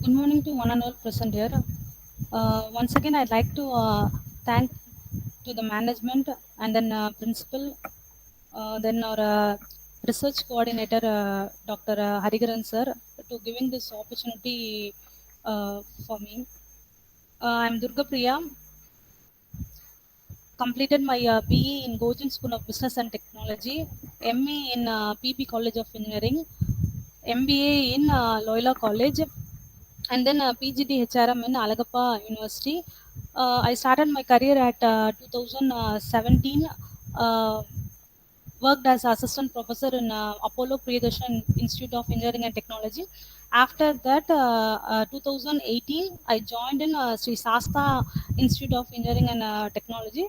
Good morning to one and all present here. Once again, I'd like to thank to the management and then principal, then our research coordinator, Dr. Harigaran sir, to giving this opportunity for me. I'm Durga Priya, completed my BE in Gojan School of Business and Technology, ME in PB College of Engineering, MBA in Loyola College, and then PGD HRM in Alagappa University. I started my career at 2017. Uh, Worked as assistant professor in Apollo Priyadarshan Institute of Engineering and Technology. After that, 2018, I joined in Sri Sasta Institute of Engineering and Technology.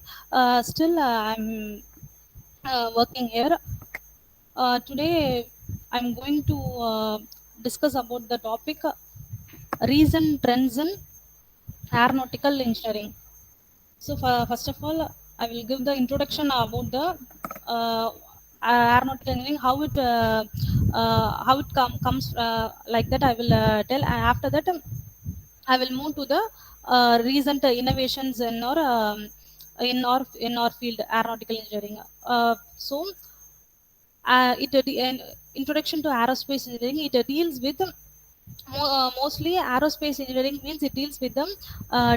Still, I'm working here. Today, I'm going to discuss about the topic recent trends in aeronautical engineering. So, first of all, I will give the introduction about the aeronautical engineering, how it comes like that. I will tell, and after that, I will move to the recent innovations in our field, aeronautical engineering. An introduction to aerospace engineering. It deals with mostly aerospace engineering means it deals with the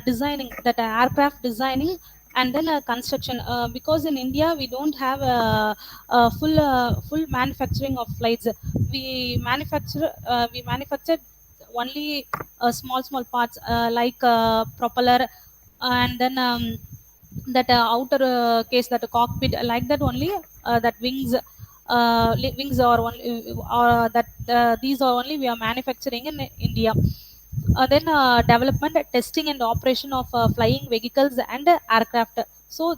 designing that aircraft designing and then construction, because in India we don't have full manufacturing of flights. We manufacture only small parts, like propeller, and then that outer case, that cockpit, like that only, that wings are only, that these are only we are manufacturing in India. Then development, testing and operation of flying vehicles and aircraft. So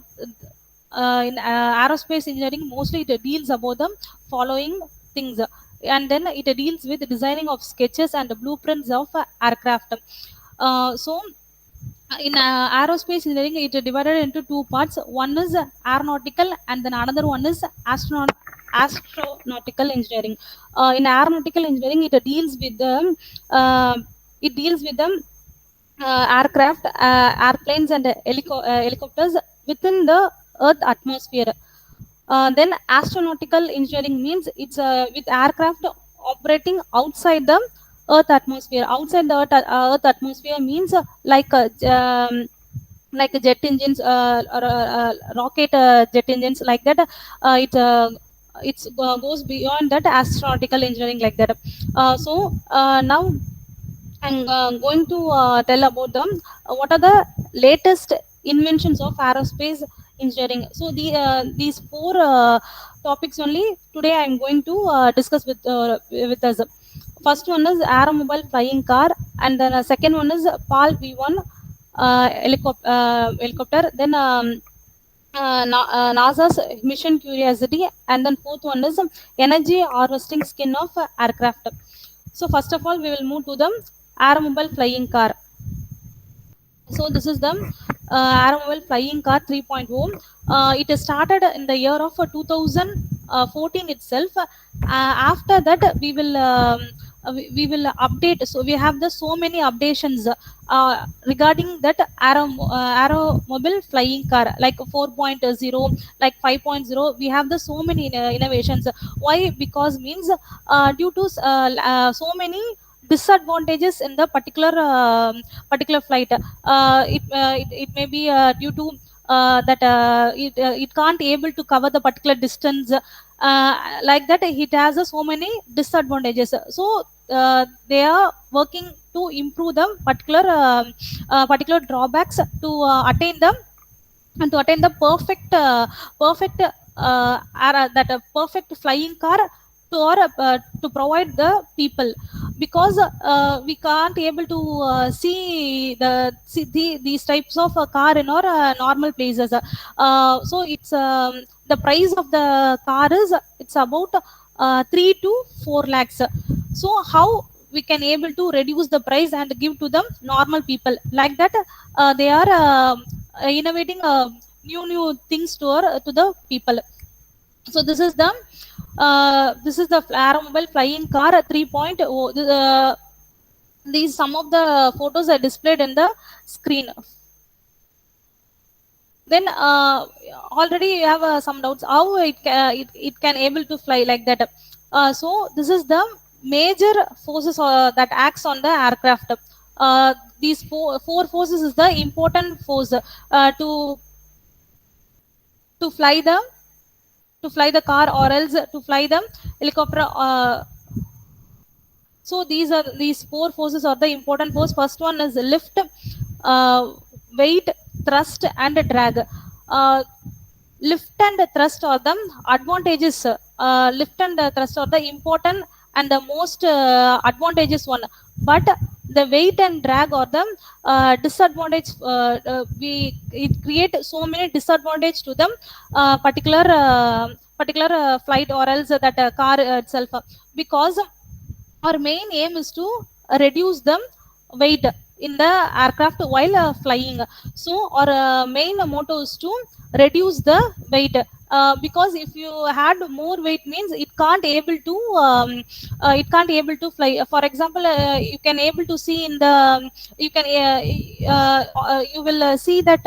in aerospace engineering, mostly it deals about the following things, and then it deals with designing of sketches and blueprints of aircraft. So in aerospace engineering, it is divided into two parts. One is aeronautical, and then another one is astronautical engineering. In aeronautical engineering, uh, it deals with the aircraft, airplanes and helicopters within the earth atmosphere. Then astronautical engineering means it's with aircraft operating outside the earth atmosphere. Outside the earth atmosphere means like jet engines, or rocket jet engines, like that. It goes beyond that astronautical engineering, like that. Now I'm going to tell about them. What are the latest inventions of aerospace engineering? So these four topics only today I'm going to discuss with us. First one is aeromobile flying car, and then second one is PAL V1 helicopter. Then NASA's mission Curiosity, and then fourth one is energy harvesting skin of aircraft. So first of all, we will move to the aeromobile flying car. So this is the aeromobile flying car 3.0. It started in the year of 2014 itself. After that, we will update. So we have the so many updations regarding that aeromobile flying car, like 4.0, like 5.0. We have the so many innovations. Why? Because means due to so many disadvantages in the particular flight. It may be due to that it can't able to cover the particular distance, like that. It has so many disadvantages. So they are working to improve the particular drawbacks to attain the and to attain the perfect that perfect flying car to provide the people. Because we can't able to these types of car in our normal places. So it's the price of the car is, it's about 3 to 4 lakhs. So how we can able to reduce the price and give to the normal people, like that. They are innovating new things to the people. So this is the automobile flying car 3.0. These some of the photos are displayed in the screen. Then already you have some doubts how it can able to fly like that. So this is the major forces that acts on the aircraft. These four forces is the important force to fly the car or else to fly the helicopter. So these four forces are the important force. First one is lift, weight, thrust, and drag. Uh, Lift and thrust are the advantages. Lift and thrust are the important and the most advantageous one. But the weight and drag are the disadvantage. We it create so many disadvantage to the particular flight or else that car itself, because our main aim is to reduce the weight in the aircraft while flying. So our main motto is to reduce the weight, because if you had more weight means it can't able to fly. For example, you can able to see in the you can you will see that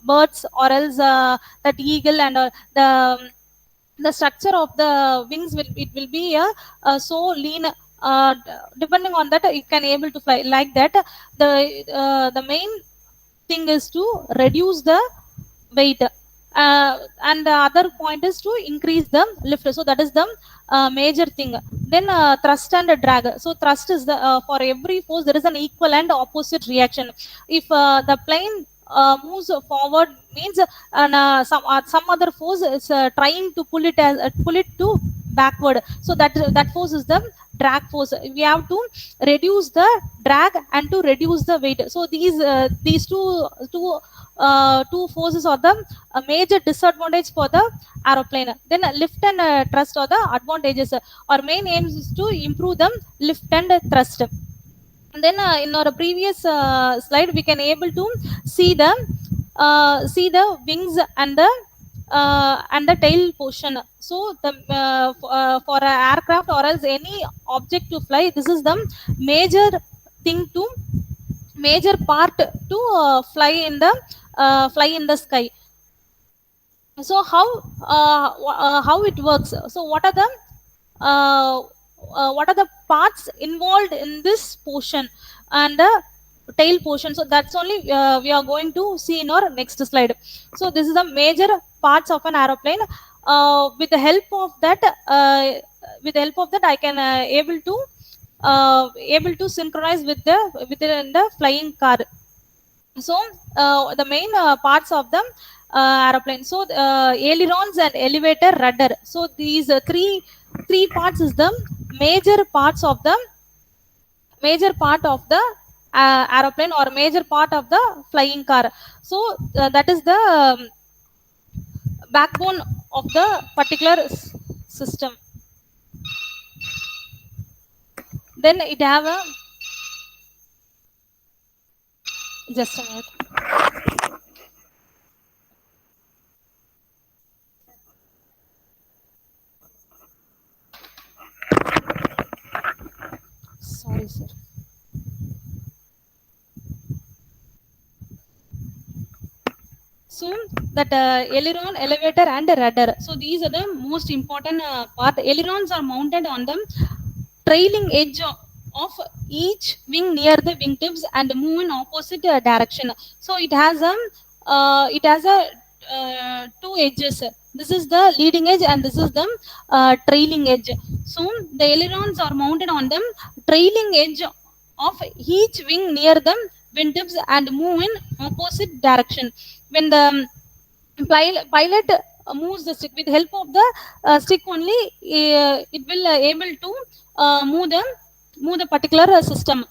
birds or else that eagle and the structure of the wings will be so lean. Depending on that you can able to fly like that. The main thing is to reduce the weight, and the other point is to increase the lift. So that is the major thing. Then thrust and drag. So thrust is the for every force there is an equal and opposite reaction. If the plane moves forward means some other force is trying to pull it to backward. So that force is the drag force. We have to reduce the drag and to reduce the weight. So these two forces are the major disadvantage for the aeroplane. Then lift and thrust are the advantages. Our main aim is to improve the lift and thrust. And then in our previous slide we can able to see the wings and the tail portion. So for an aircraft or else any object to fly, this is the major thing to major part to fly in the sky. So how it works? So uh, what are the parts involved in this portion and the tail portion? So that's only we are going to see in our next slide. So this is the major parts of an aeroplane. With the help of that I can able to synchronize with the flying car. So the main parts of the aeroplane. So ailerons and elevator, rudder. So these three parts is the major parts of the major part of the aeroplane or major part of the flying car. So that is the backbone of the particular system. Then it have a just a minute. Sorry, sir. So that aileron, elevator, and rudder. So these are the most important part. Ailerons are mounted on the trailing edge of each wing near the wingtips and move in opposite direction. So it has a two edges. This is the leading edge and this is the trailing edge. So the ailerons are mounted on the trailing edge of each wing near the wingtips and move in opposite direction. When the pilot moves the stick with help of the stick only, it will able to move the particular system.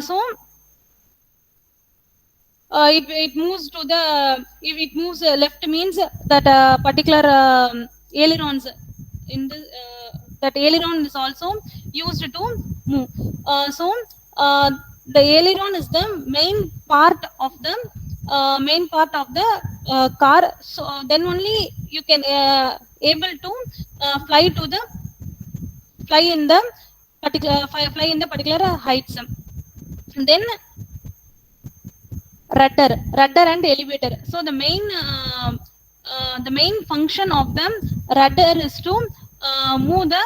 So it moves to the if it moves left means that particular ailerons in the that aileron is also used to move. So the aileron is the main part of the car. So then only you can able to fly in the particular heights. Then rudder and elevator. So the main function of the rudder is to move the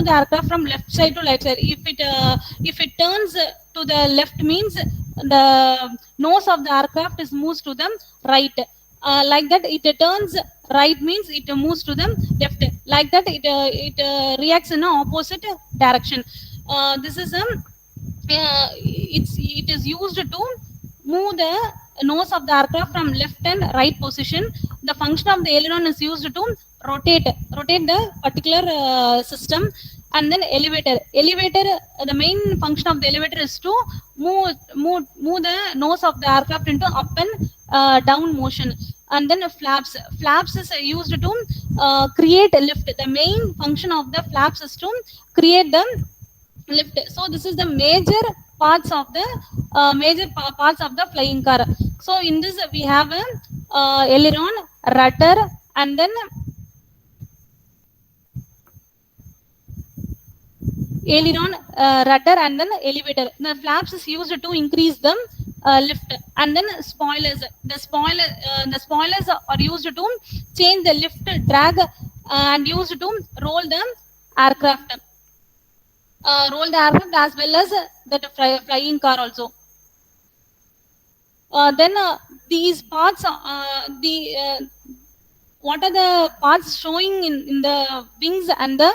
aircraft from left side to right side. If it turns to the left means the nose of the aircraft is moves to the right. Like that, it turns right means it moves to the left. Like that, it reacts in the opposite direction. This is it is used to move the nose of the aircraft from left and right position. The function of the aileron is used to rotate the particular system. And then elevator, the main function of the elevator is to move the nose of the aircraft into up and down motion. And then flaps is used to create a lift. The main function of the flaps is to create the lift. So this is the major parts of the parts of the flying car. So in this we have a aileron, rudder, and then rudder, and then elevator. The flaps is used to increase the lift. And then spoilers. The spoilers are used to change the lift drag and used to roll the aircraft. Roll the aircraft as well as the flying car also. Then these parts, what are the parts showing in the wings and the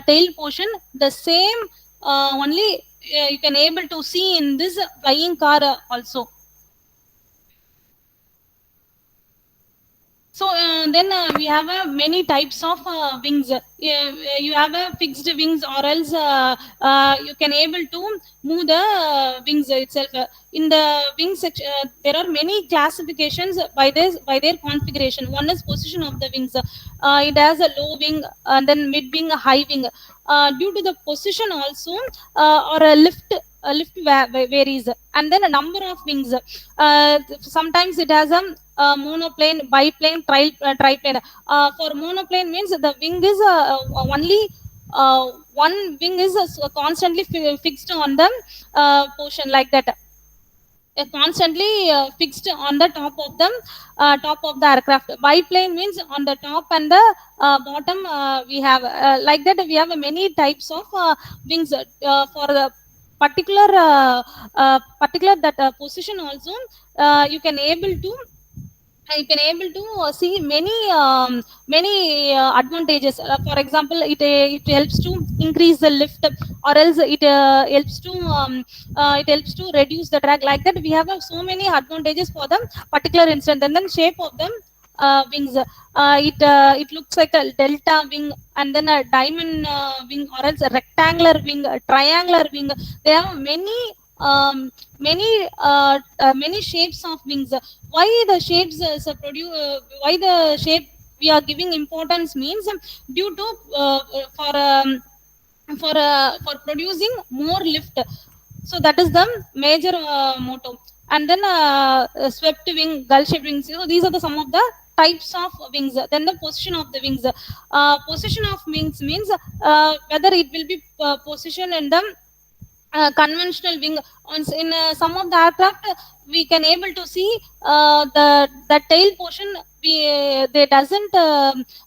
tail portion? The same only you can able to see in this flying car also. So then we have many types of wings. You have fixed wings, or else you can able to move the wings itself. In the wing section, there are many classifications by their configuration. One is position of the wings. It has a low wing, and then mid wing, a high wing. Due to the position also, or a lift varies. And then a number of wings. Sometimes it has a monoplane, biplane, triplane. For monoplane means the wing is only one wing is constantly fixed on the portion, like that. Constantly fixed on the top of the aircraft. Biplane means on the top and the bottom we have, like that we have many types of wings. For the particular that position also, you can able to see many advantages. For example, it helps to increase the lift, or else it helps to reduce the drag. Like that, we have so many advantages for the particular instance. And then shape of them wings. It looks like a delta wing, and then a diamond wing, or else a rectangular wing, a triangular wing. They have many shapes of wings. Why the shapes why the shape we are giving importance means, due to for producing more lift. So that is the major motto. And then swept wing, gull shaped wings. So these are some of the types of wings. Then the position of the wings. Position of wings means whether it will be positioned in the conventional wing. In some of the aircraft, we can able to see the tail portion. They doesn't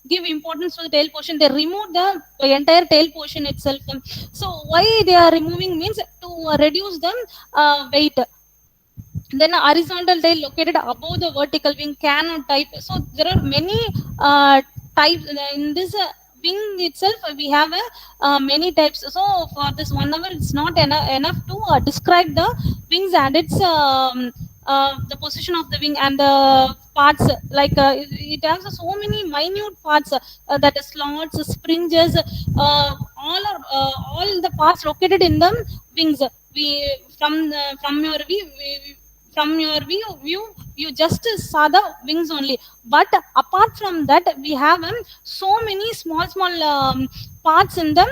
give importance to the tail portion. They remove the entire tail portion itself. So why they are removing means to reduce the weight. Then horizontal tail located above the vertical wing, cannot type. So there are many types in this wing itself. We have many types. So for this 1 hour, it's not enough to describe the wings and its the position of the wing and the parts. Like it has so many minute parts, that is slots, springes, all the parts located in the wings. We from your view, from your view, you just saw the wings only. But apart from that, we have so many small parts in them.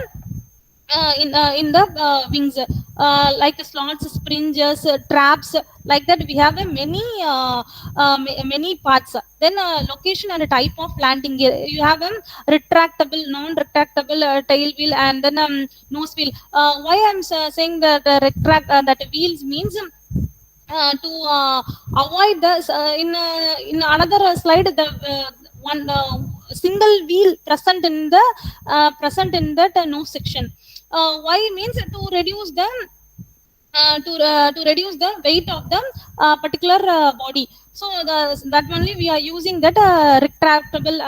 in the wings, like slots, springes, traps, like that we have a many parts. Then location and type of landing gear, you have a retractable, non-retractable tail wheel, and then nose wheel. Why I'm saying that that wheels means to avoid the in another slide, the one single wheel present in that nose section. Why means to reduce the to reduce the weight of the particular body. So that only we are using that retractable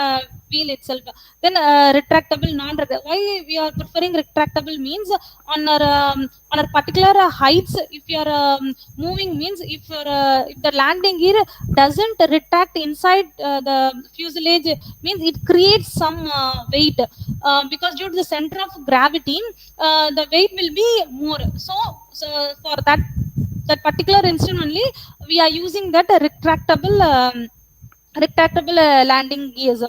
wheel itself. Then retractable, non why we are preferring retractable means on our particular heights, if you are moving means, if the landing gear doesn't retract inside the fuselage, means it creates some weight, because due to the center of gravity, the weight will be more. So for that particular instance only, we are using that retractable landing gears.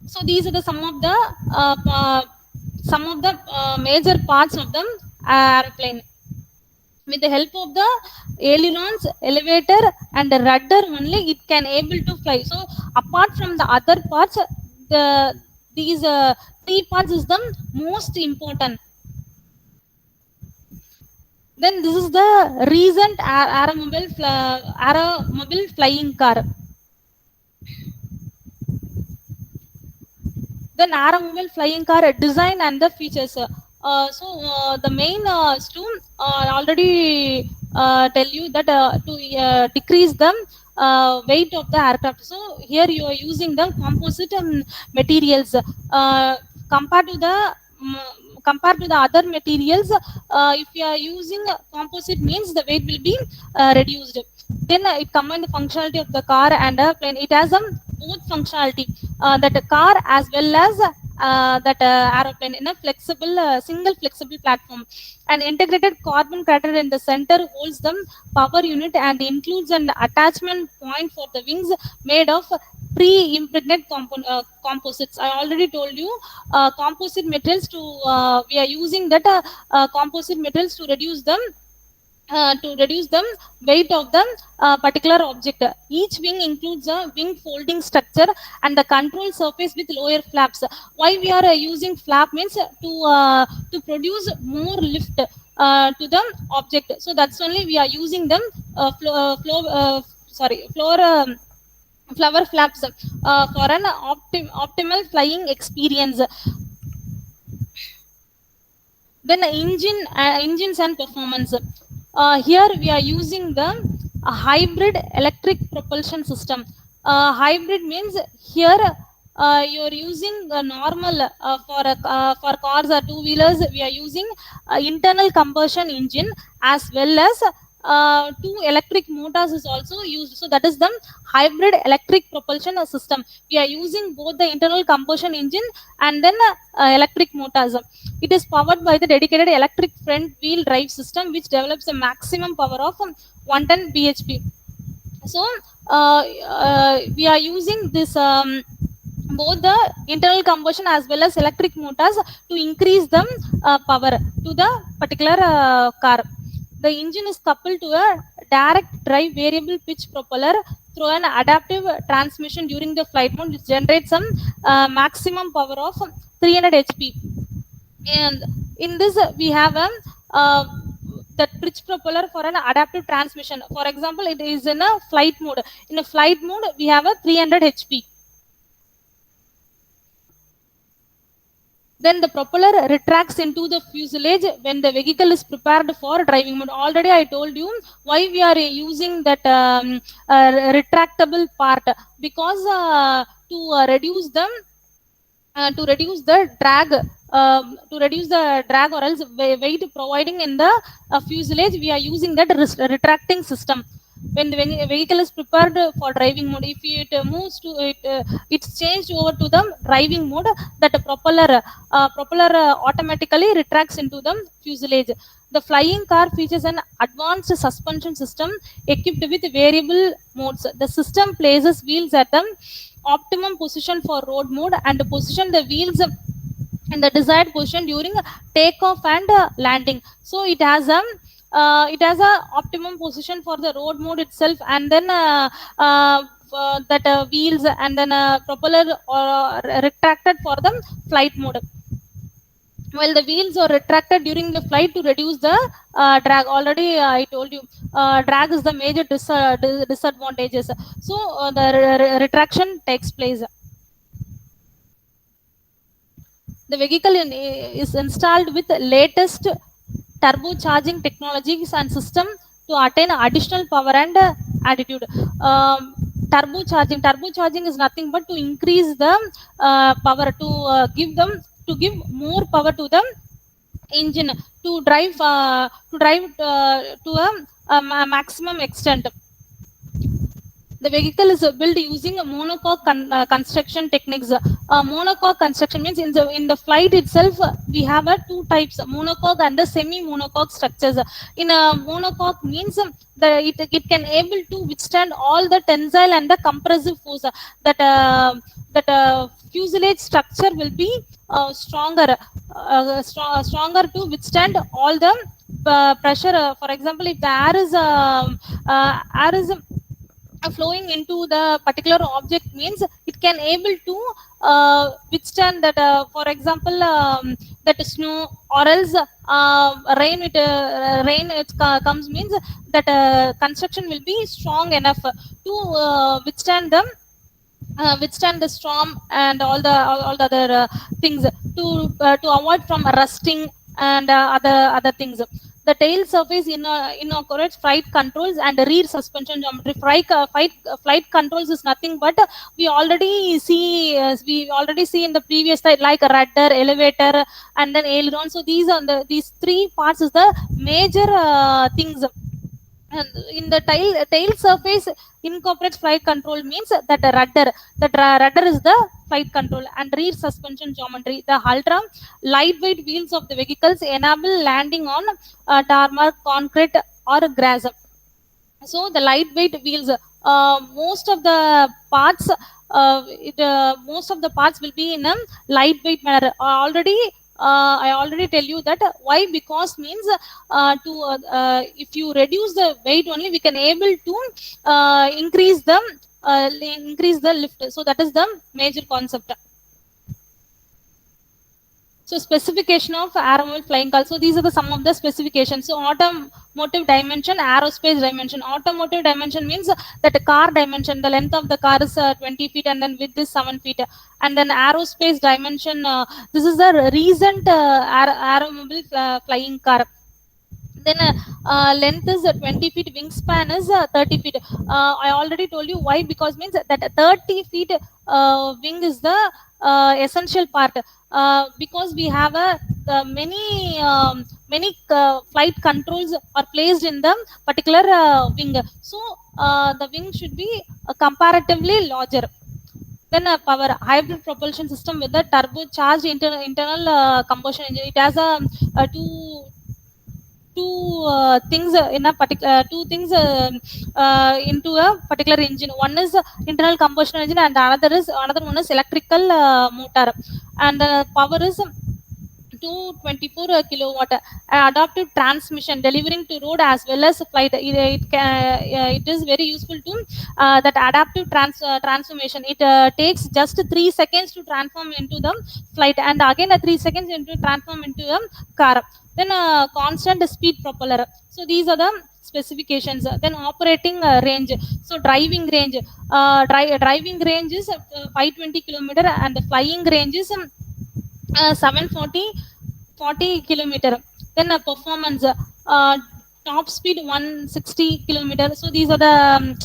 So these are the some of the major parts of the airplane. With the help of the ailerons, elevator, and the rudder only, it can able to fly. So apart from the other parts, the these three parts is the most important. Then this is the recent aeromobile flying car. Then aeromobile flying car design and the features. The main is to already tell you that to decrease the weight of the aircraft. So here you are using the composite materials, compared to the compared to the other materials. If you are using composite means the weight will be reduced. Then it combines the functionality of the car and a plane. It has both functionality, that a car as well as that aeroplane in a flexible single flexible platform. An integrated carbon crater in the center holds the power unit and includes an attachment point for the wings made of pre-impregnated composites. I already told you, composite materials to we are using that composite materials to reduce the weight of the particular object. Each wing includes a wing folding structure and the control surface with lower flaps. Why we are using flap means to produce more lift to the object. So that's only we are using them floor flower flaps for an optimal flying experience. Then engines and performance. Here we are using the hybrid electric propulsion system. Hybrid means here you are using normal for cars or two wheelers. We are using internal combustion engine as well as two electric motors is also used. So that is the hybrid electric propulsion system. We are using both the internal combustion engine and then electric motors. It is powered by the dedicated electric front wheel drive system, which develops a maximum power of 110 bhp. So we are using this both the internal combustion as well as electric motors to increase the power to the particular car. The engine is coupled to a direct drive variable pitch propeller through an adaptive transmission during the flight mode, which generates some maximum power of 300 HP. And in this, we have a that pitch propeller for an adaptive transmission. For example, it is in a flight mode. In a flight mode, we have a 300 HP. Then the propeller retracts into the fuselage when the vehicle is prepared for driving mode. Already I told you why we are using that retractable part, because to reduce the drag, or else weight providing in the fuselage, we are using that retracting system. When the vehicle is prepared for driving mode, if it moves to it, it's changed over to the driving mode, that propeller automatically retracts into the fuselage. The flying car features an advanced suspension system equipped with variable modes. The system places wheels at the optimum position for road mode and position the wheels in the desired position during takeoff and landing. So it has a optimum position for the road mode itself, and then that wheels and then propeller retracted for the flight mode. While the wheels are retracted during the flight to reduce the drag. Already I told you, drag is the major disadvantages. So the retraction takes place. The vehicle is installed with latest turbocharging technologies and system to attain additional power and attitude. Um, turbocharging is nothing but to increase the power, to give more power to the engine, to drive to a maximum extent. The vehicle is built using a monocoque construction techniques. Monocoque construction means in the flight itself, we have two types: monocoque and the semi-monocoque structures. In a monocoque means it can able to withstand all the tensile and the compressive force. That fuselage structure will be stronger to withstand all the pressure. For example, if the air is flowing into the particular object, means it can able to withstand that, for example, that snow, or else rain comes, means that construction will be strong enough to withstand the storm and all the other things, to avoid from rusting and other things. The tail surface incorporates flight controls and rear suspension geometry. Flight controls is nothing but we already see in the previous slide, like a rudder, elevator, and then aileron. So these three parts is the major things. And in the tail surface incorporates flight control, means that the rudder is the flight control, and rear suspension geometry. The ultra lightweight wheels of the vehicles enable landing on tarmac, concrete, or grass. So the lightweight wheels, most of the parts will be in a lightweight manner. I already tell you that. Why? Because means, if you reduce the weight only, we can able to increase the lift. So that is the major concept. So specification of aeromobile flying car. So these are some of the specifications. So automotive dimension, aerospace dimension. Automotive dimension means that the car dimension, the length of the car is 20 feet, and then width is 7 feet. And then aerospace dimension, this is the recent aeromobile flying car. Then length is 20 feet, wingspan is 30 feet. I already told you why, because means that 30 feet wing is the essential part, because we have many flight controls are placed in the particular wing. So the wing should be comparatively larger. Then power, hybrid propulsion system with the turbocharged internal combustion engine. It has a two things into a particular engine. One is internal combustion engine, and another one is electrical motor. And the power is 224 kilowatt. Adaptive transmission, delivering to road as well as flight. It is very useful to that adaptive transformation. It takes just 3 seconds to transform into the flight, and again 3 seconds into transform into a car. Then constant speed propeller. So these are the specifications. Then operating range. So driving range, driving range is 520 kilometer, and the flying range is 740 kilometer. Then performance, top speed 160 kilometer. So these are the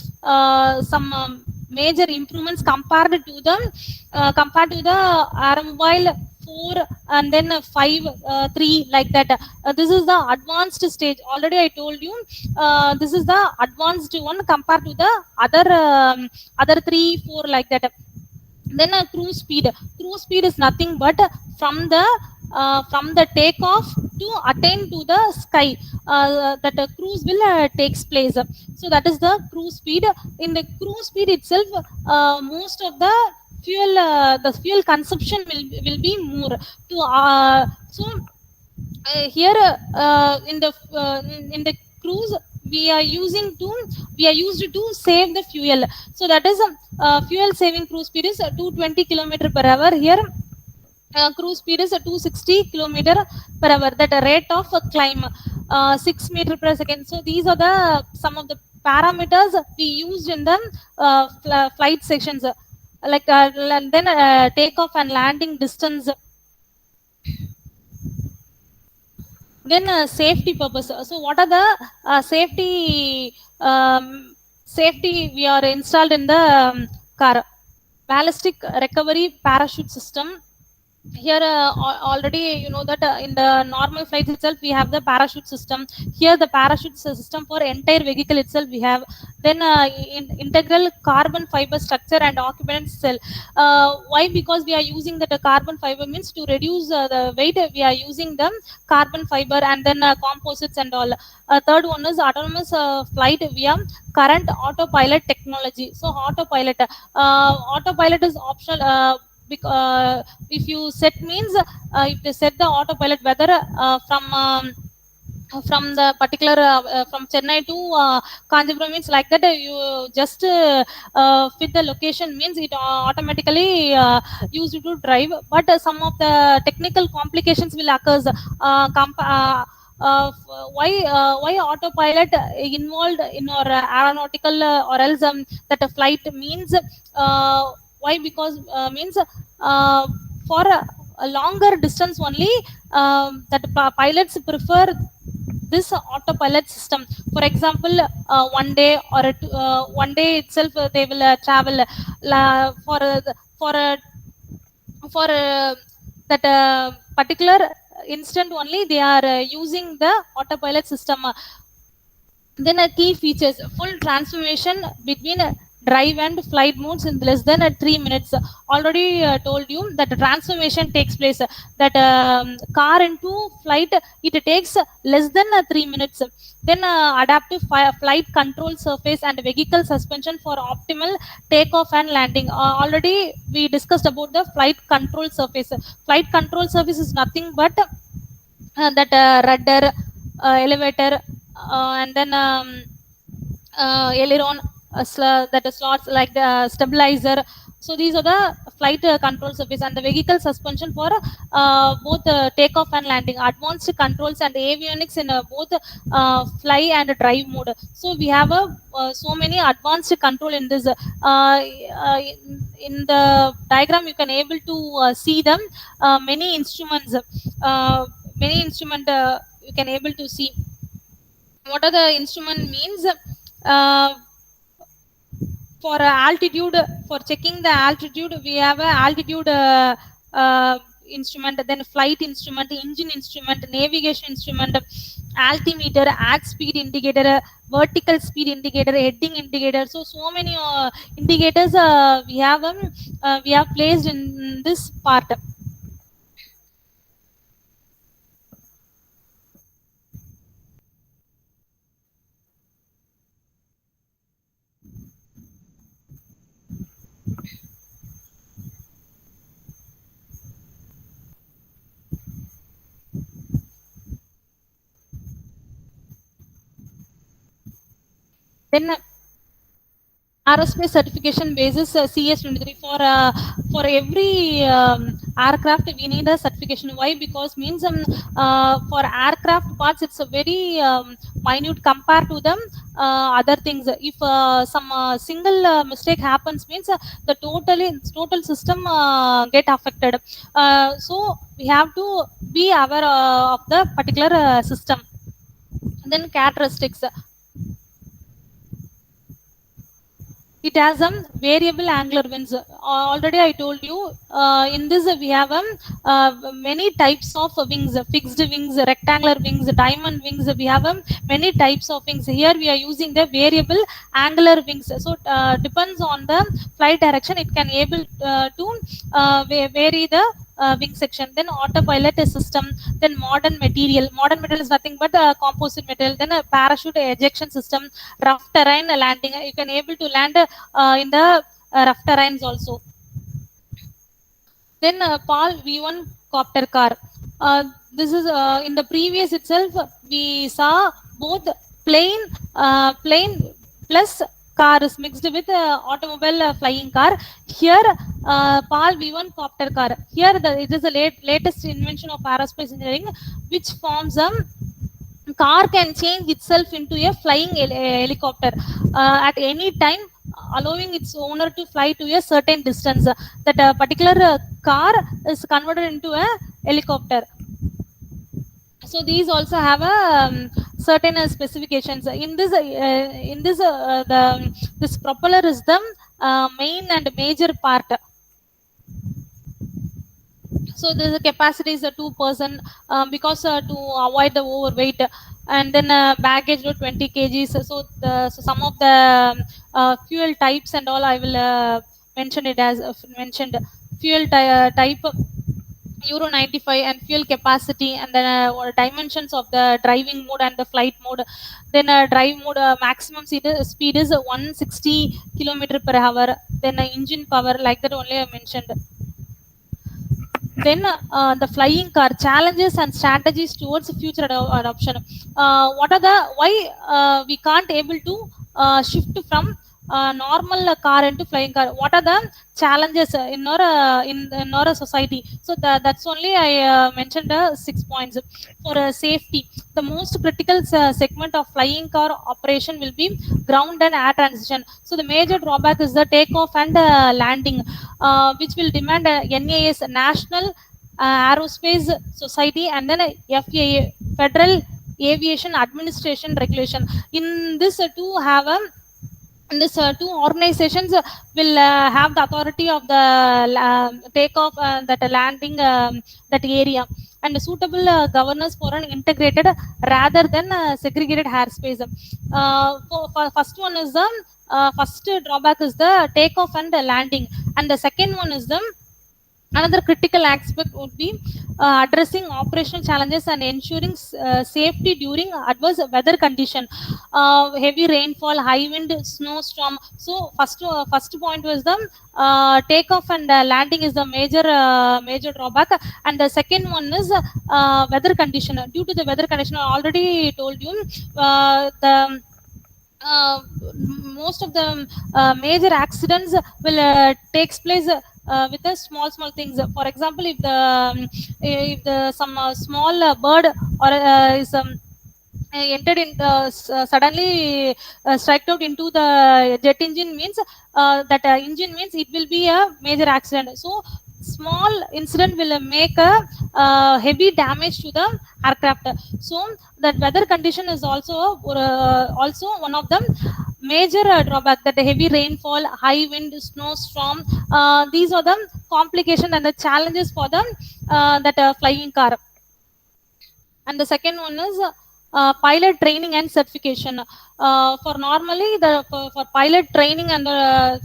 some major improvements compared to the automobile 4 and then 5 3, like that. This is the advanced stage. Already I told you, this is the advanced one compared to the other 3 4, like that. Then cruise speed is nothing but from the takeoff to attain to the sky, that cruise will takes place. So that is the cruise speed. In the cruise speed itself, most of the the fuel consumption will be more to so here in the cruise we are used to save the fuel. So that is fuel saving cruise speed is 220 kilometer per hour. Here cruise speed is 260 kilometer per hour. That rate of climb 6 meter per second. So these are the some of the parameters we used in the flight sections, like then takeoff and landing distance. Then safety purpose. So what are the safety we are installed in the car? Ballistic recovery parachute system. Here already you know that in the normal flights itself we have the parachute system. Here the parachute system for entire vehicle itself we have. Then integral carbon fiber structure and occupant cell. Why? Because we are using that carbon fiber means to reduce the weight, we are using the carbon fiber and then composites and all. Third one is autonomous flight via current autopilot technology. So autopilot is optional. If you set means if they set the autopilot whether from the particular from Chennai to Kanchipuram means like that you just fit the location means it automatically used to drive. But some of the technical complications will occurs. Why autopilot involved in our aeronautical or else that a flight means why? Because means for a longer distance only that pilots prefer this autopilot system. For example, one day or one day itself they will travel for a for that particular instant only they are using the autopilot system. Then key features: full transformation between drive and flight modes in less than 3 minutes. Already told you that the transformation takes place. That car into flight it takes less than 3 minutes. Then adaptive flight control surface and vehicle suspension for optimal takeoff and landing. Already we discussed about the flight control surface. Flight control surface is nothing but that rudder, elevator, and then aileron, that slots like the stabilizer. So these are the flight control surface and the vehicle suspension for both takeoff and landing. Advanced controls and avionics in both fly and drive mode. So we have so many advanced control in this. In the diagram you can able to see them many instruments. Many instrument you can able to see. What are the instrument means? For altitude, for checking the altitude we have a altitude instrument, then flight instrument, engine instrument, navigation instrument, altimeter, add speed indicator, vertical speed indicator, heading indicator. So many indicators we have placed in this part. Then aerospace certification basis CS23 for every aircraft we need a certification. Why? Because means for aircraft parts it's a very minute compared to them other things. If some single mistake happens means the total system get affected. So we have to be aware of the particular system. Then characteristics. It has some variable angular wings. Already I told you in this we have many types of wings: fixed wings, rectangular wings, diamond wings. We have many types of wings. Here we are using the variable angular wings. So depends on the flight direction it can able to vary the wing section. Then autopilot system. Then modern material is nothing but composite material. Then a parachute ejection system, rough terrain landing. You can able to land in the rough terrains also. Then PAL V1 copter car. This is in the previous itself we saw both plane plane plus car is mixed with automobile flying car. Here PAL V1 copter car. Here it is the latest invention of aerospace engineering, which forms a car can change itself into a flying helicopter at any time, allowing its owner to fly to a certain distance. That particular car is converted into a helicopter. So these also have a certain specifications. In this the this propeller is the main and major part. So the capacity is a 2 person, because to avoid the overweight, and then baggage to 20 kgs. So some of the fuel types and all I will mention it as mentioned. Fuel type Euro 95, and fuel capacity, and then dimensions of the driving mode and the flight mode. Then drive mode, maximum speed is 160 kilometer per hour. Then engine power, like that only I mentioned. Then the flying car challenges and strategies towards future adoption. What are the why we can't able to shift from normal car into flying car? What are the challenges in our society? So that's only I mentioned 6 points. For safety, the most critical segment of flying car operation will be ground and air transition. So the major drawback is the takeoff and landing, which will demand NAS, National Aerospace Society, and then FAA, Federal Aviation Administration regulation. In this two organizations will have the authority of the takeoff, that landing, that area, and suitable governance for an integrated rather than segregated airspace. First one is the first drawback is the takeoff and the landing, and the second one is the another critical aspect would be addressing operational challenges and ensuring safety during adverse weather condition, heavy rainfall, high wind, snowstorm. So first point was the takeoff and landing is the major drawback, and the second one is weather condition. Due to the weather condition, I already told you, the uh, most of the major accidents will takes place with the small things. For example, if the some small bird or is entered in suddenly strike out into the jet engine, means that engine means it will be a major accident. So small incident will make a heavy damage to the aircraft. So that weather condition is also one of the major drawback, that the heavy rainfall, high wind, snowstorm, these are the complications and the challenges for the that flying car. And the second one is pilot training and certification. For normally for pilot training and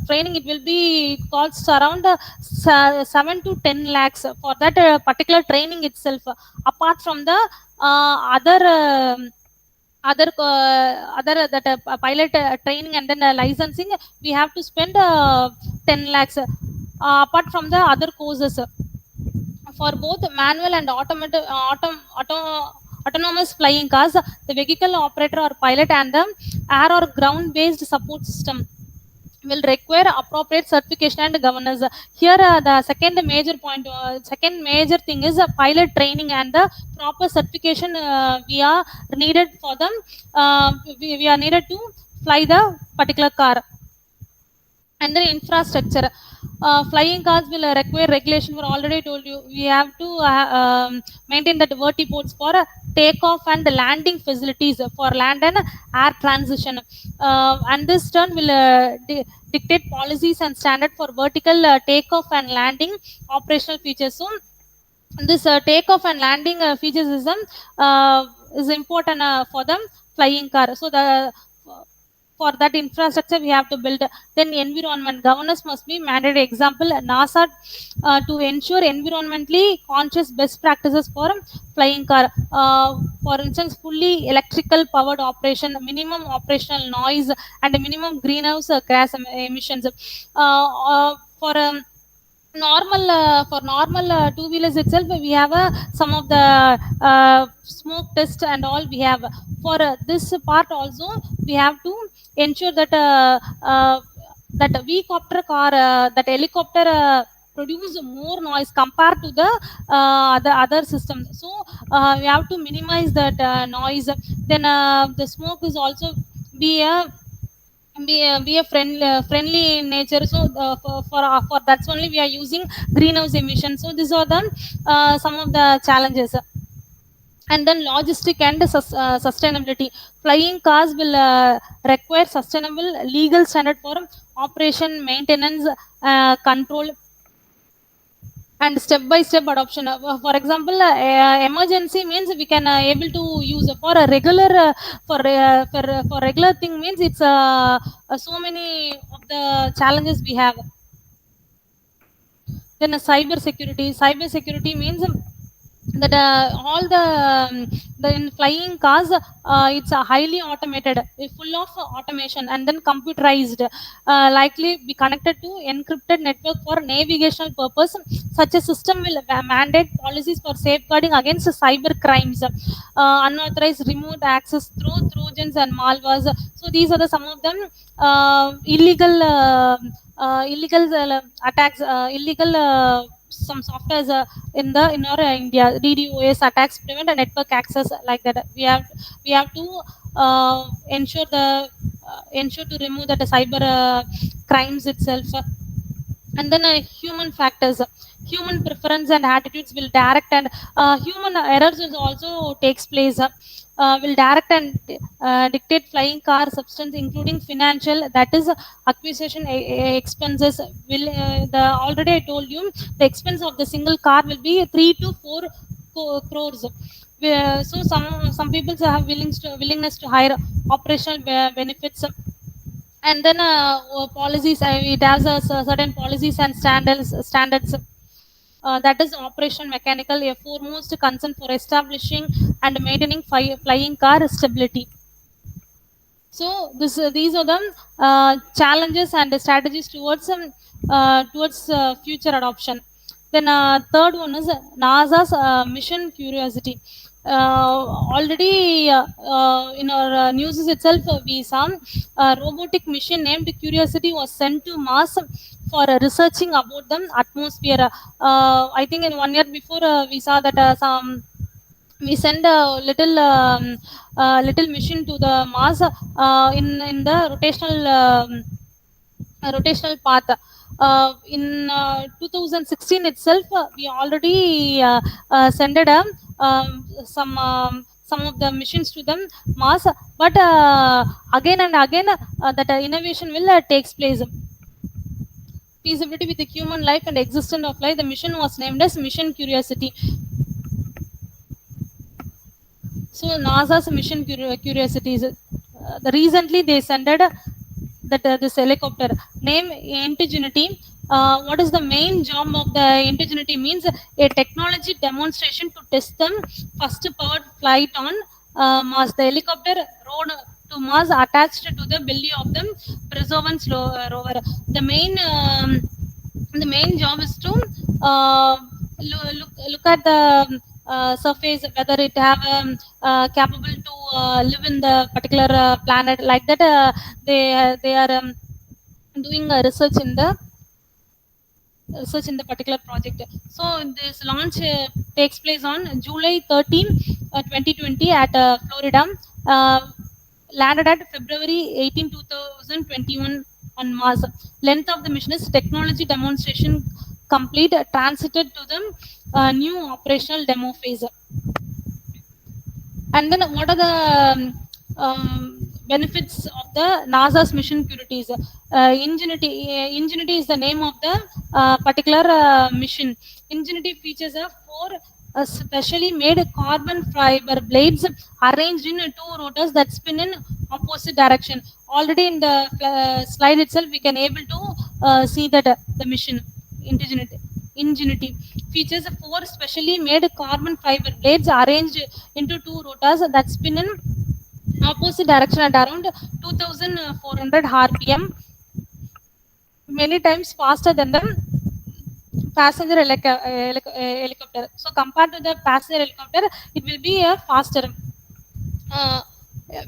training, it will be costs around 7 to 10 lakhs for that particular training itself. Apart from the other other that pilot training and then licensing, we have to spend 10 lakhs, apart from the other courses. For both manual and autonomous flying cars, the vehicle operator or pilot and the air or ground based support system will require appropriate certification and governance. Here, the second major thing is pilot training and the proper certification we are needed for them. We are needed to fly the particular car. And the infrastructure, flying cars will require regulation. We already told you, we have to maintain that vertiports for takeoff and landing facilities for land and air transition, and this turn will dictate policies and standard for vertical takeoff and landing operational features. So this takeoff and landing features is important for the flying car. So the for that infrastructure we have to build. Then environment governance must be mandated. Example, NASA, to ensure environmentally conscious best practices for flying car. For instance, fully electrical powered operation, minimum operational noise, and minimum greenhouse gas emissions. For Normal for normal two wheelers itself, we have some of the smoke test and all we have. For this part also, we have to ensure that that V copter car, that helicopter produce more noise compared to the other system. So we have to minimize that noise. Then the smoke is also be a friendly in nature. So for that's only we are using greenhouse emissions. So these are the some of the challenges. And then logistic and sustainability. Flying cars will require sustainable legal standard for operation, maintenance, control, and step by step adoption. For example, emergency means we can able to use for a regular for regular thing means it's so many of the challenges we have. Then cyber security means that all the in flying cars, it's highly automated, full of automation, and then computerized, likely be connected to encrypted network for navigational purpose. Such a system will mandate policies for safeguarding against cyber crimes, unauthorized remote access through trojans and malwares. So these are the some of them illegal attacks, illegal some softwares in our India. DDoS attacks prevent a network access like that. We have to ensure to remove that cyber crimes itself. And then human factors, human preference and attitudes will direct, and human errors will also takes place, will direct and dictate flying car substance, including financial, that is acquisition expenses. Will the already I told you, the expense of the single car will be 3 to 4 crores. So some people have willingness to hire operational benefits. And then policies, it has certain policies and standards, that is operation mechanical, a foremost concern for establishing and maintaining flying car stability. So these are the challenges and strategies towards future adoption. Then third one is NASA's mission Curiosity. Already in our news itself, we saw robotic mission named Curiosity was sent to Mars for researching about the atmosphere. I think in 1 year before, we saw that we send a little mission to the Mars, in the rotational path. In 2016 itself, we already sended some of the missions to them Mars, but again and again that innovation will takes place. Feasibility with the human life and existence of life. The mission was named as Mission Curiosity. So NASA's mission Curiosity is the recently they sent that this helicopter name Ingenuity. What is the main job of the Ingenuity means a technology demonstration to test them first powered flight on Mars. The helicopter rode to Mars attached to the belly of the Perseverance rover. The main job is to look at the surface, whether it have capable to live in the particular planet, like that. They are doing research in the particular project. So this launch takes place on July 13, 2020 at Florida. Uh, Landed at February 18, 2021 on Mars. Length of the mission is technology demonstration complete, transited to the new operational demo phase. And then what are the benefits of the NASA's mission Curiosities? Ingenuity is the name of the particular mission. Ingenuity features a four specially made carbon fiber blades arranged in two rotors that spin in opposite direction. Already in the slide itself, we can able to see that the mission Ingenuity features four specially made carbon fiber blades arranged into two rotors that spin in opposite direction at around 2400 rpm, many times faster than the passenger helicopter. So compared to the passenger helicopter, it will be a faster uh,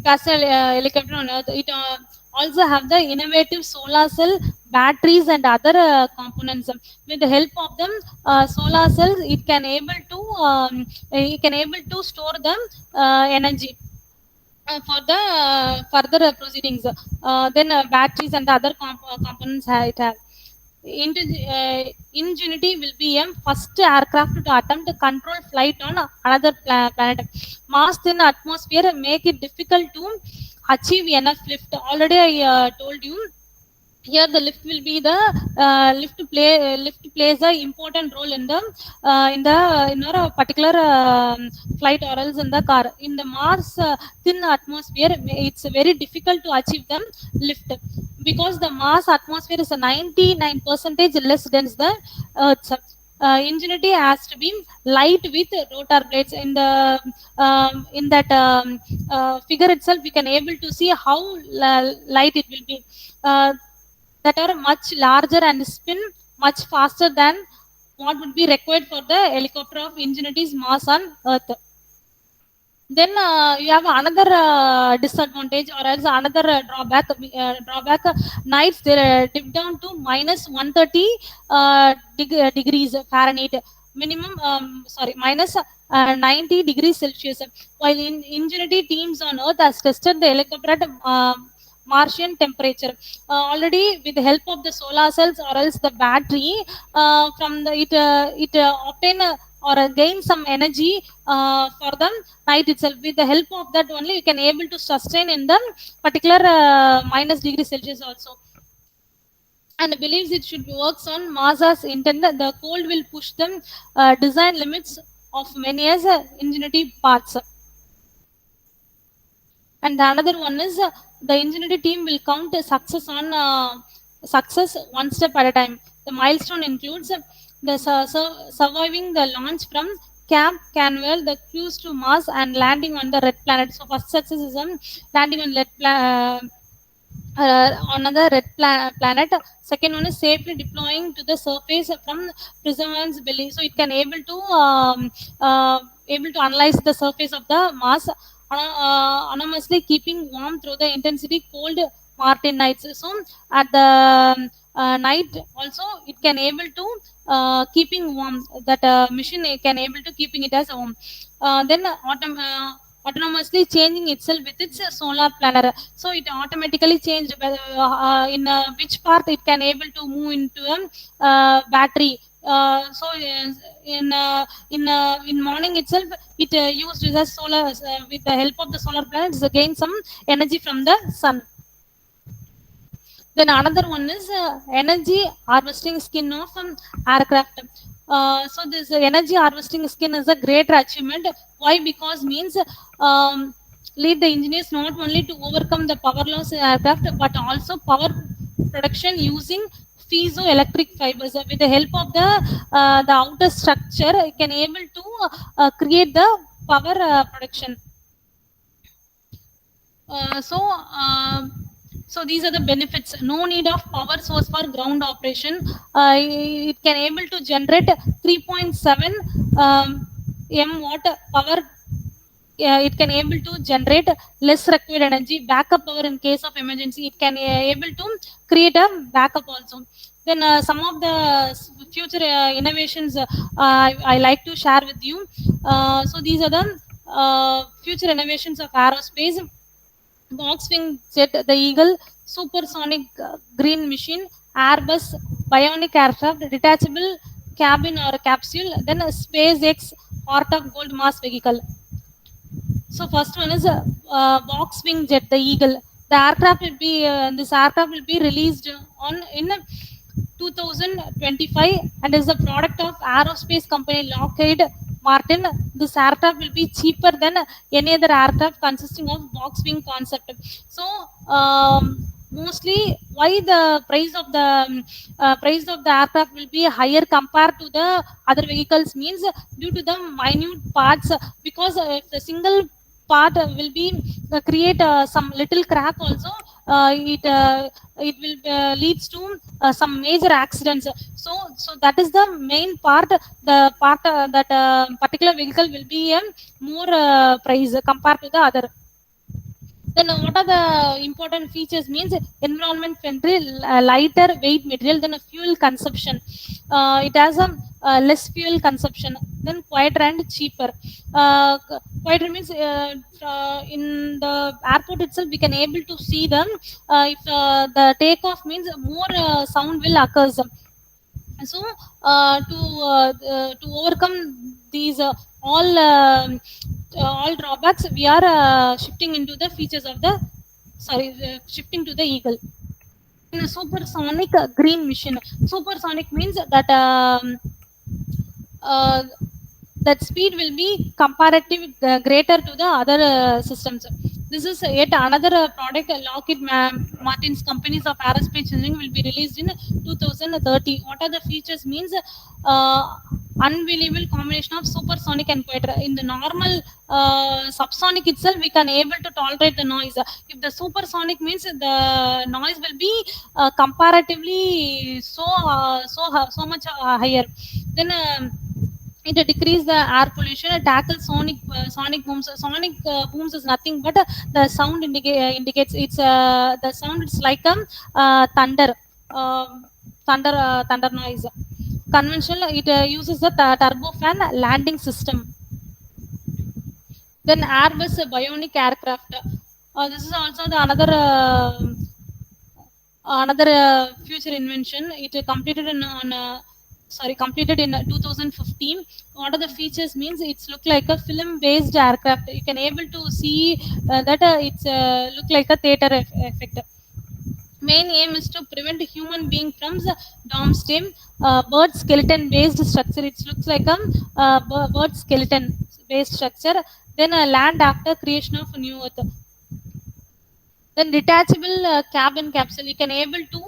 passenger helicopter on Earth. It also have the innovative solar cell batteries and other components. With the help of them solar cells, it can able to store them energy for the further proceedings. Then batteries and other components it have. Ingenuity will be a first aircraft to attempt to control flight on another planet. Mass thin atmosphere make it difficult to achieve enough lift. Already I told you here the lift will be the lift plays a important role in a particular flight or else in the car in the Mars thin atmosphere. It's very difficult to achieve them lift because the Mars atmosphere is a 99% less dense than Earth's. Ingenuity has to be light with rotor blades in that figure itself. We can able to see how light it will be. Uh, that are much larger and spin much faster than what would be required for the helicopter of Ingenuity's mass on Earth. Then you have another disadvantage or else another drawback. Nights they dip down to minus 130 degrees Fahrenheit, minimum minus 90 degrees Celsius. While Ingenuity teams on Earth has tested the helicopter at Martian temperature. Already with the help of the solar cells or else the battery, from the it obtain or gain some energy for the night itself. With the help of that only, you can able to sustain in the particular minus degree Celsius also. And believes it should works on Mars as intended. The cold will push them design limits of many as Ingenuity parts. And the another one is the Ingenuity team will count success one step at a time. The milestone includes the surviving the launch from Camp Canaveral, the cruise to Mars, and landing on the red planet. So first success is landing on another red planet. Second one is safely deploying to the surface from Perseverance belly, so it can able to analyze the surface of the Mars, anonymously keeping warm through the intensity cold Martian nights. So at the night also it can able to keeping warm. That mission can able to keeping it as warm. Then autonomously changing itself with its solar planner. So it automatically changed in which part it can able to move into a battery. So in morning itself, it used as solar with the help of the solar planets to gain some energy from the sun. Then another one is energy harvesting skin of aircraft. So this energy harvesting skin is a great achievement. Why? Because means lead the engineers not only to overcome the power loss in aircraft but also power production using piezoelectric fibers. With the help of the outer structure, it can able to create the power production. So so these are the benefits. No need of power source for ground operation. It can able to generate 3.7 m-watt power. It can able to generate less required energy, backup power in case of emergency. It can able to create a backup also. Then some of the future innovations I like to share with you. So these are the future innovations of aerospace. Box wing jet, the Eagle, supersonic green machine, Airbus, bionic aircraft, detachable cabin or capsule, then a SpaceX Heart of Gold mass vehicle. So first one is a box wing jet, the Eagle. The aircraft will be this aircraft will be released on in 2025 and is the product of aerospace company Lockheed Martin. This aircraft will be cheaper than any other aircraft consisting of box wing concept. So mostly why the price of the aircraft will be higher compared to the other vehicles means due to the minute parts, because if the single part will be create some little crack also, it will leads to some major accidents. So that is the main part. The part that particular vehicle will be more price compared to the other. Then what are the important features means environment friendly, lighter weight material, then a fuel consumption. It has a less fuel consumption, then quieter and cheaper. Quieter means in the airport itself we can able to see them. If the takeoff means more sound will occurs. So to overcome these all drawbacks, we are shifting into the features of the shifting to the eagle. In a supersonic green mission. Supersonic means that uh, that speed will be comparative greater to the other systems. This is yet another product. Lockheed Martin's companies of aerospace engineering will be released in 2030. What are the features means uh, unbelievable combination of supersonic and quieter. In the normal subsonic itself we can able to tolerate the noise. If the supersonic means the noise will be comparatively so much higher. Then it decrease the air pollution, tackle sonic booms. Sonic booms is nothing but the sound indicates it's the sound. It's like thunder, uh, thunder noise. Conventional, it uses the turbofan landing system. Then Airbus bionic aircraft. This is also the another future invention. It completed in on completed in 2015. What are the features means it's look like a film based aircraft. You can able to see that it's look like a theater effect. Main aim is to prevent a human being from the doomsday. Bird skeleton based structure. It looks like a bird skeleton based structure. Then a land after creation of new earth. Then detachable cabin capsule. You can able to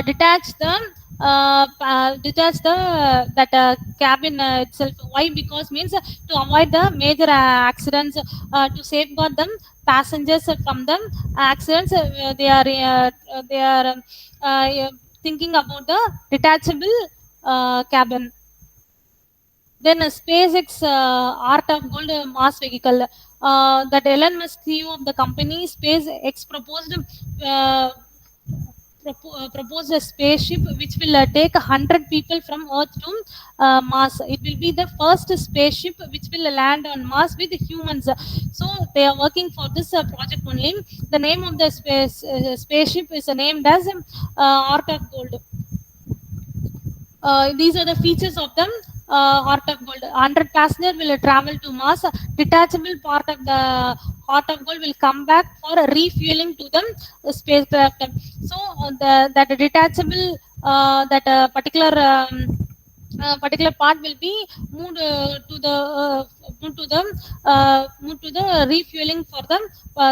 detach the that cabin itself. Why? Because means to avoid the major accidents, to safeguard them passengers from them accidents. They are thinking about the detachable cabin. Then SpaceX Art of Gold Mars vehicle. That Elon Musk, CEO of the company SpaceX, uh, proposed a spaceship which will take 100 people from Earth to Mars. It will be the first spaceship which will land on Mars with humans. So they are working for this project only. The name of the spaceship is named as Art of Gold. These are the features of them. Heart of Gold. 100 passenger will travel to Mars. Detachable part of the Heart of Gold will come back for refueling to the spacecraft. So that detachable that particular part will be moved to the moved to the refueling for the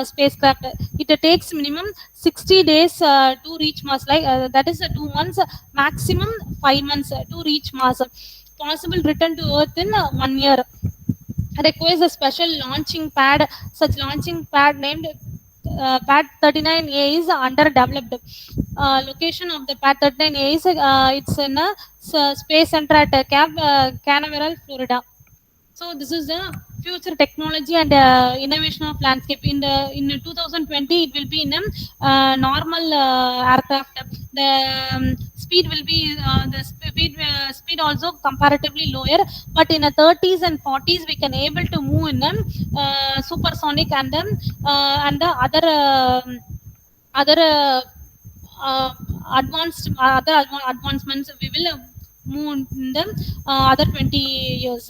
spacecraft. It takes minimum 60 days to reach Mars. Like that is 2 months, maximum 5 months to reach Mars. Possible return to Earth in 1 year. Requires a special launching pad. Such launching pad named pad 39A is underdeveloped. Location of the pad 39A is it's in a space center at Canaveral, Florida. So this is the future technology and innovation of landscape. In 2020, it will be in a normal aircraft. The speed will be speed also comparatively lower. But in the 30s and 40s, we can able to move in them supersonic and the other advancements. We will move in them other 20 years.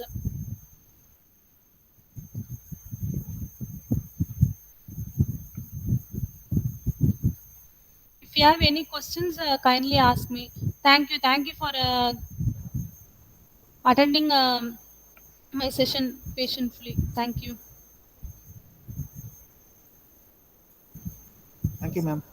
If you have any questions, kindly ask me. Thank you for attending my session patiently. Thank you. Thank you, ma'am.